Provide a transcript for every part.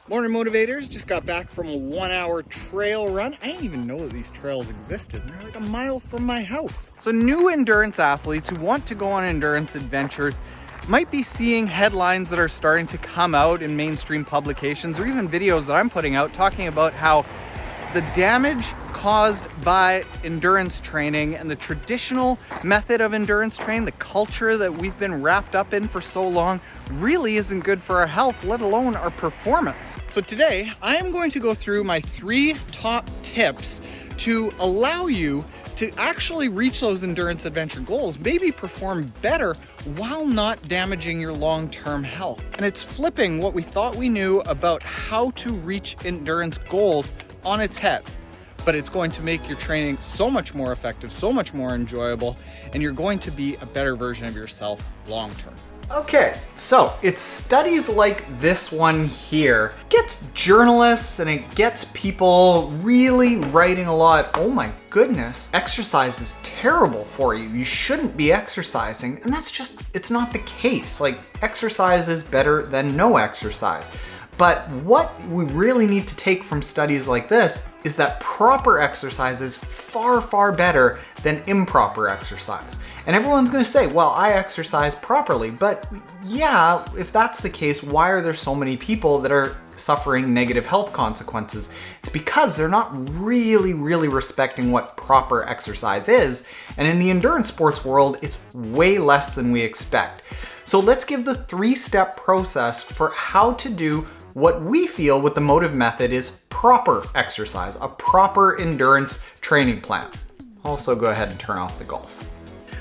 Morning motivators, just got back from a 1-hour trail run. I didn't even know that these trails existed. They're like a mile from my house. So new endurance athletes who want to go on endurance adventures might be seeing headlines that are starting to come out in mainstream publications or even videos that I'm putting out talking about how the damage caused by endurance training and the traditional method of endurance training, the culture that we've been wrapped up in for so long, really isn't good for our health, let alone our performance. So today, I am going to go through my 3 top tips to allow you to actually reach those endurance adventure goals, maybe perform better while not damaging your long-term health. And it's flipping what we thought we knew about how to reach endurance goals on its head. But it's going to make your training so much more effective, so much more enjoyable, and you're going to be a better version of yourself long-term. Okay, so it's studies like this one here gets journalists and it gets people really writing a lot. Oh my goodness, exercise is terrible for you. You shouldn't be exercising. And that's just, it's not the case. Like, exercise is better than no exercise. But what we really need to take from studies like this is that proper exercise is far, far better than improper exercise. And everyone's gonna say, well, I exercise properly, but yeah, if that's the case, why are there so many people that are suffering negative health consequences? It's because they're not really respecting what proper exercise is. And in the endurance sports world, it's way less than we expect. So let's give the 3-step process for how to do what we feel with the motive method is proper exercise, a proper endurance training plan. Also, go ahead and turn off the golf.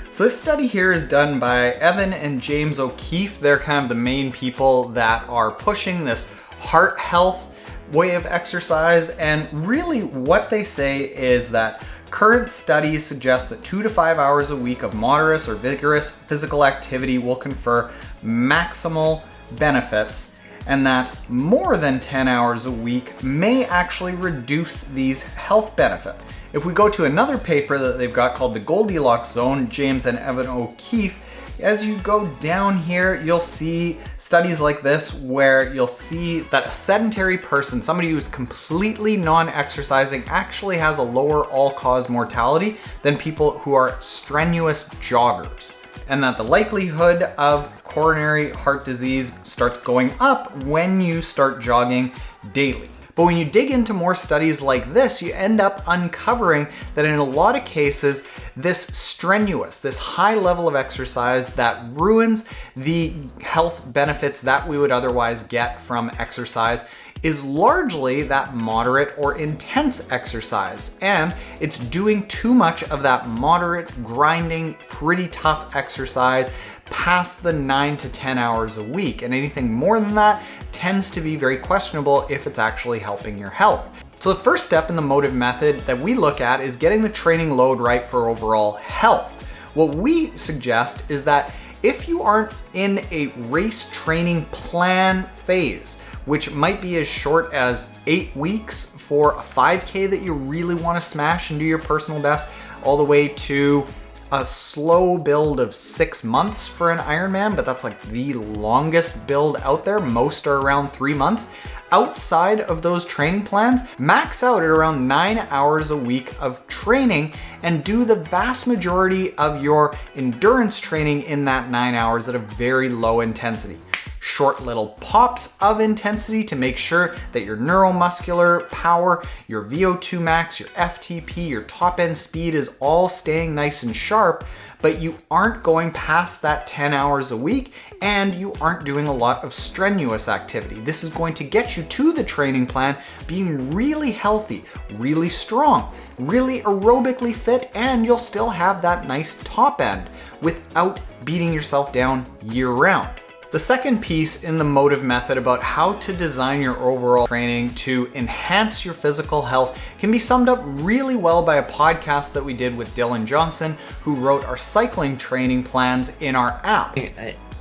So this study here is done by Evan and James O'Keefe. They're kind of the main people that are pushing this heart health way of exercise. And really what they say is that current studies suggest that 2 to 5 hours a week of moderate or vigorous physical activity will confer maximal benefits, and that more than 10 hours a week may actually reduce these health benefits. If we go to another paper that they've got called the Goldilocks Zone, James and Evan O'Keefe, as you go down here, you'll see studies like this where you'll see that a sedentary person, somebody who's completely non-exercising, actually has a lower all-cause mortality than people who are strenuous joggers. And that the likelihood of coronary heart disease starts going up when you start jogging daily. But when you dig into more studies like this, you end up uncovering that in a lot of cases, this strenuous, this high level of exercise that ruins the health benefits that we would otherwise get from exercise is largely that moderate or intense exercise. And it's doing too much of that moderate, grinding, pretty tough exercise past the 9 to 10 hours a week. And anything more than that tends to be very questionable if it's actually helping your health. So the first step in the motive method that we look at is getting the training load right for overall health. What we suggest is that if you aren't in a race training plan phase, which might be as short as 8 weeks for a 5K that you really want to smash and do your personal best, all the way to a slow build of 6 months for an Ironman, but that's like the longest build out there. Most are around 3 months. Outside of those training plans, max out at around 9 hours a week of training and do the vast majority of your endurance training in that 9 hours at a very low intensity. Short little pops of intensity to make sure that your neuromuscular power, your VO2 max, your FTP, your top end speed is all staying nice and sharp, but you aren't going past that 10 hours a week and you aren't doing a lot of strenuous activity. This is going to get you to the training plan being really healthy, really strong, really aerobically fit, and you'll still have that nice top end without beating yourself down year round. The second piece in the motive method about how to design your overall training to enhance your physical health can be summed up really well by a podcast that we did with Dylan Johnson, who wrote our cycling training plans in our app.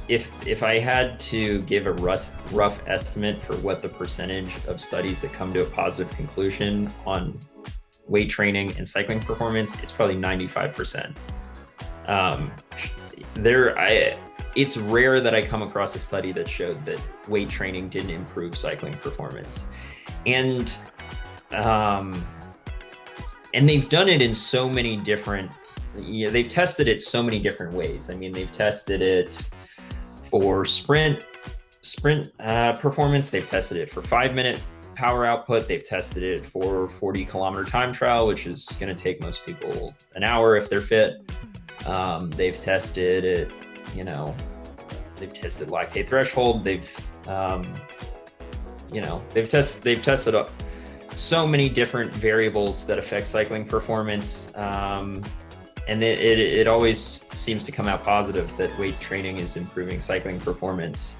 If I had to give a rough estimate for what the percentage of studies that come to a positive conclusion on weight training and cycling performance, it's probably 95%. it's rare that I come across a study that showed that weight training didn't improve cycling performance. And they've done it in so many different, they've tested it so many different ways. I mean, they've tested it for sprint performance. They've tested it for 5-minute power output. They've tested it for 40-kilometer time trial, which is going to take most people an hour if they're fit. They've tested it, they've tested lactate threshold. They've tested up so many different variables that affect cycling performance. And it always seems to come out positive that weight training is improving cycling performance,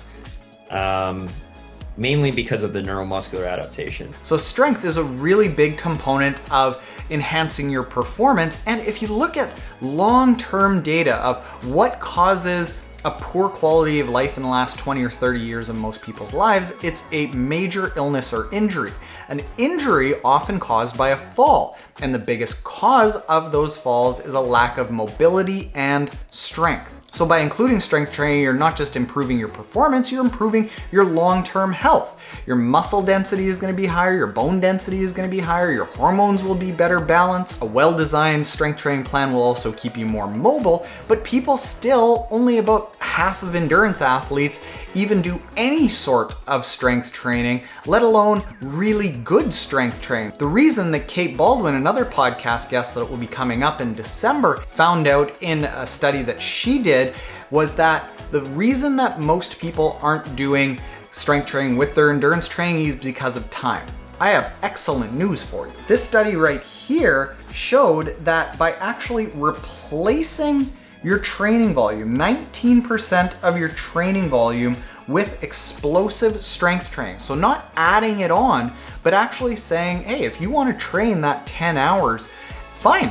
mainly because of the neuromuscular adaptation. So strength is a really big component of enhancing your performance. And if you look at long-term data of what causes a poor quality of life in the last 20 or 30 years of most people's lives, it's a major illness or injury. An injury often caused by a fall. And the biggest cause of those falls is a lack of mobility and strength. So by including strength training, you're not just improving your performance, you're improving your long-term health. Your muscle density is going to be higher, your bone density is going to be higher, your hormones will be better balanced. A well-designed strength training plan will also keep you more mobile, but people still, only about half of endurance athletes even do any sort of strength training, let alone really good strength training. The reason that Kate Baldwin, another podcast guest that will be coming up in December, found out in a study that she did was that the reason that most people aren't doing strength training with their endurance training is because of time. I have excellent news for you. This study right here showed that by actually replacing your training volume, 19% of your training volume, with explosive strength training. So not adding it on, but actually saying, hey, if you want to train that 10 hours, fine.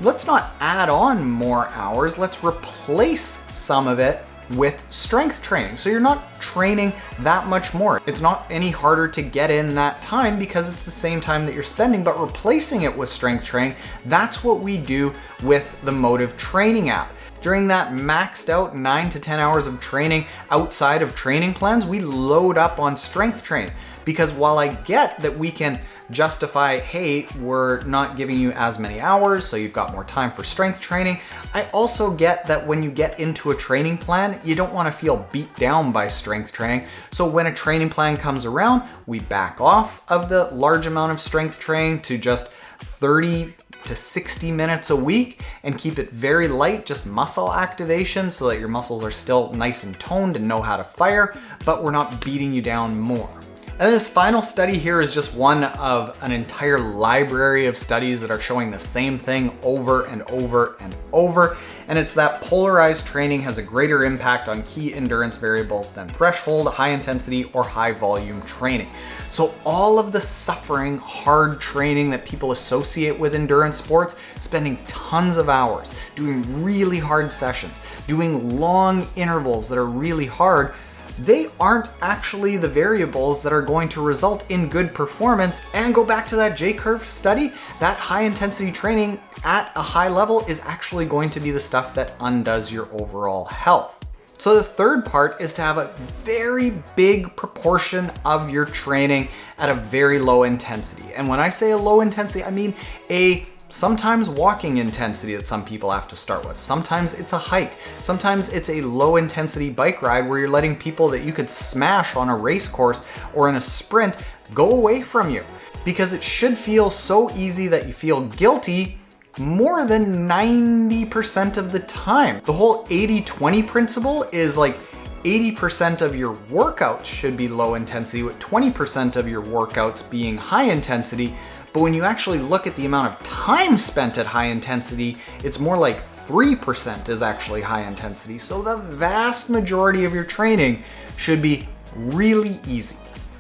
Let's not add on more hours. Let's replace some of it with strength training. So you're not training that much more. It's not any harder to get in that time because it's the same time that you're spending, but replacing it with strength training, that's what we do with the Motive Training app. During that maxed out 9 to 10 hours of training outside of training plans, we load up on strength training. Because while I get that we can justify, hey, we're not giving you as many hours, so you've got more time for strength training, I also get that when you get into a training plan, you don't want to feel beat down by strength training. So when a training plan comes around, we back off of the large amount of strength training to just 30 to 60 minutes a week and keep it very light, just muscle activation so that your muscles are still nice and toned and know how to fire, but we're not beating you down more. And this final study here is just one of an entire library of studies that are showing the same thing over and over and over. And it's that polarized training has a greater impact on key endurance variables than threshold, high intensity, or high volume training. So all of the suffering, hard training that people associate with endurance sports, spending tons of hours, doing really hard sessions, doing long intervals that are really hard, they aren't actually the variables that are going to result in good performance. And go back to that J-curve study, that high intensity training at a high level is actually going to be the stuff that undoes your overall health. So the third part is to have a very big proportion of your training at a very low intensity. And when I say a low intensity, I mean sometimes walking intensity that some people have to start with. Sometimes it's a hike. Sometimes it's a low intensity bike ride where you're letting people that you could smash on a race course or in a sprint go away from you. Because it should feel so easy that you feel guilty more than 90% of the time. The whole 80-20 principle is like 80% of your workouts should be low intensity with 20% of your workouts being high intensity. But when you actually look at the amount of time spent at high intensity, it's more like 3% is actually high intensity. So the vast majority of your training should be really easy.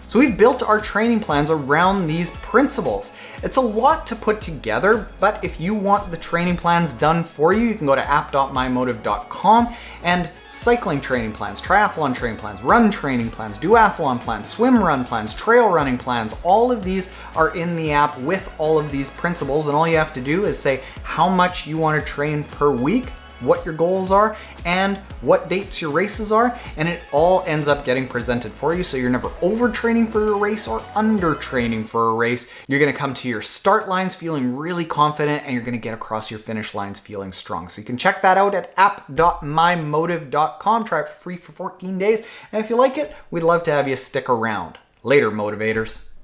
So we've built our training plans around these principles. It's a lot to put together, but if you want the training plans done for you, you can go to app.mymotive.com and cycling training plans, triathlon training plans, run training plans, duathlon plans, swim run plans, trail running plans, all of these are in the app with all of these principles. And all you have to do is say how much you want to train per week, what your goals are, and what dates your races are, and it all ends up getting presented for you, so you're never overtraining for a race or undertraining for a race. You're gonna come to your start lines feeling really confident, and you're gonna get across your finish lines feeling strong. So you can check that out at app.mymotive.com. Try it for free for 14 days, and if you like it, we'd love to have you stick around. Later, motivators.